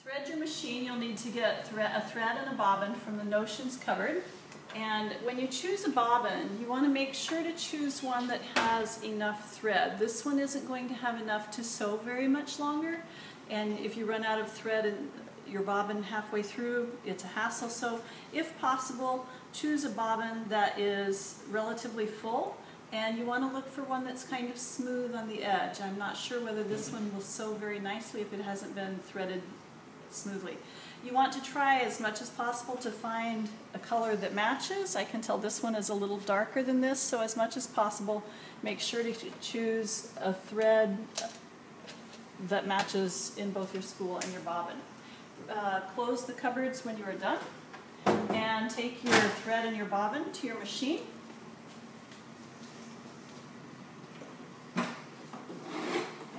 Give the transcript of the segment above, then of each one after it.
thread your machine, you'll need to get a thread and a bobbin from the notions cupboard. And when you choose a bobbin, you want to make sure to choose one that has enough thread. This one isn't going to have enough to sew very much longer, and if you run out of thread and your bobbin halfway through, it's a hassle. So if possible, choose a bobbin that is relatively full, and you want to look for one that's kind of smooth on the edge. I'm not sure whether this one will sew very nicely if it hasn't been threaded smoothly. You want to try as much as possible to find a color that matches. I can tell this one is a little darker than this, so as much as possible, make sure to choose a thread that matches in both your spool and your bobbin. Close the cupboards when you are done, and take your thread and your bobbin to your machine.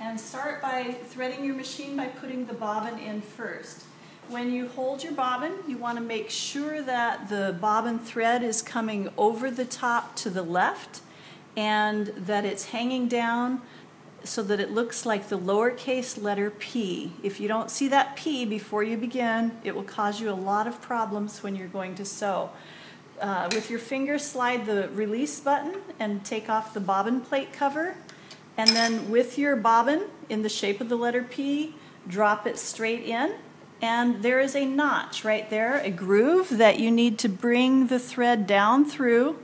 And start by threading your machine by putting the bobbin in first. When you hold your bobbin, you want to make sure that the bobbin thread is coming over the top to the left and that it's hanging down so that it looks like the lowercase letter P. If you don't see that P before you begin, it will cause you a lot of problems when you're going to sew. With your finger, slide the release button and take off the bobbin plate cover. And then with your bobbin in the shape of the letter P, drop it straight in. And there is a notch right there, a groove that you need to bring the thread down through.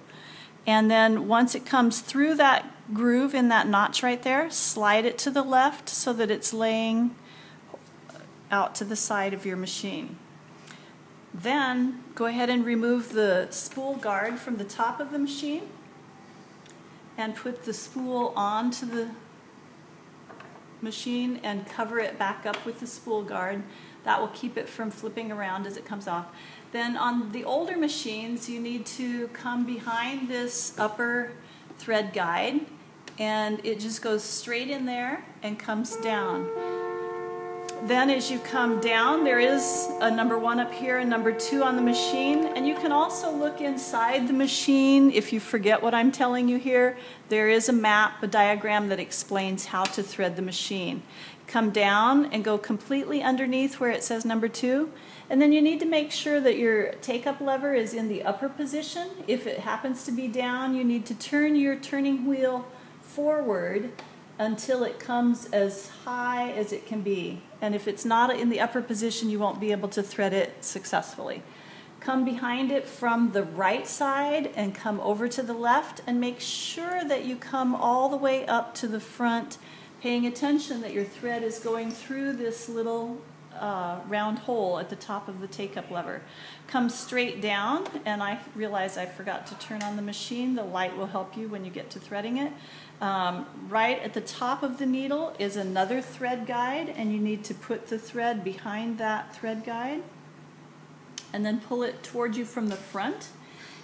And then once it comes through that groove in that notch right there, slide it to the left so that it's laying out to the side of your machine. Then go ahead and remove the spool guard from the top of the machine and put the spool onto the machine and cover it back up with the spool guard. That will keep it from flipping around as it comes off. Then on the older machines, you need to come behind this upper thread guide, and it just goes straight in there and comes down. Then as you come down, there is a number 1 up here and number 2 on the machine, and you can also look inside the machine. If you forget what I'm telling you here, there is a map, a diagram that explains how to thread the machine. Come down and go completely underneath where it says number 2, and then you need to make sure that your take-up lever is in the upper position. If it happens to be down, you need to turn your turning wheel forward until it comes as high as it can be. And if it's not in the upper position, you won't be able to thread it successfully. Come behind it from the right side and come over to the left, and make sure that you come all the way up to the front, paying attention that your thread is going through this little round hole at the top of the take-up lever. Come straight down, and I realize I forgot to turn on the machine. The light will help you when you get to threading it. Right at the top of the needle is another thread guide, and you need to put the thread behind that thread guide and then pull it toward you from the front,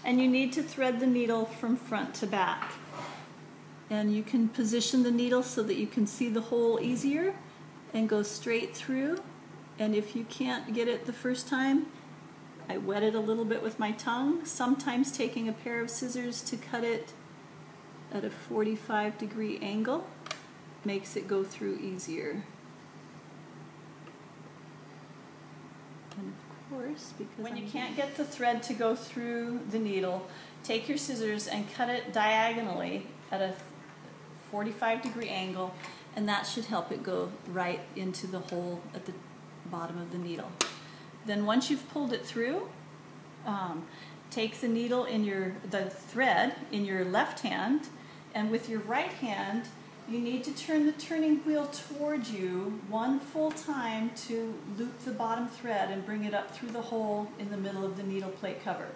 and you need to thread the needle from front to back. And you can position the needle so that you can see the hole easier and go straight through. And if you can't get it the first time, I wet it a little bit with my tongue, sometimes taking a pair of scissors to cut it at a 45-degree angle makes it go through easier. And of course, because when you can't get the thread to go through the needle, take your scissors and cut it diagonally at a 45-degree angle, and that should help it go right into the hole at the bottom of the needle. Then once you've pulled it through, take the needle in the thread in your left hand, and with your right hand you need to turn the turning wheel towards you 1 full time to loop the bottom thread and bring it up through the hole in the middle of the needle plate cover.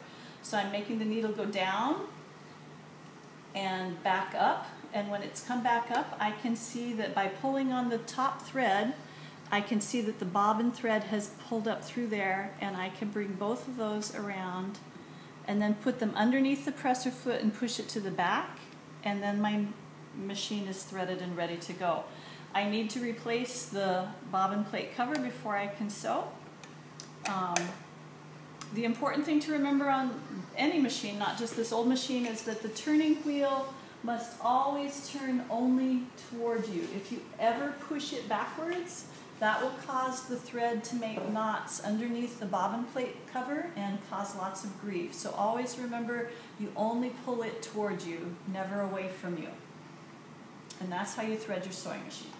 So I'm making the needle go down and back up, and when it's come back up, I can see that by pulling on the top thread, I can see that the bobbin thread has pulled up through there, and I can bring both of those around and then put them underneath the presser foot and push it to the back, and then my machine is threaded and ready to go. I need to replace the bobbin plate cover before I can sew. The important thing to remember on any machine, not just this old machine, is that the turning wheel must always turn only toward you. If you ever push it backwards, That will cause the thread to make knots underneath the bobbin plate cover and cause lots of grief. So always remember, you only pull it towards you, never away from you. And that's how you thread your sewing machine.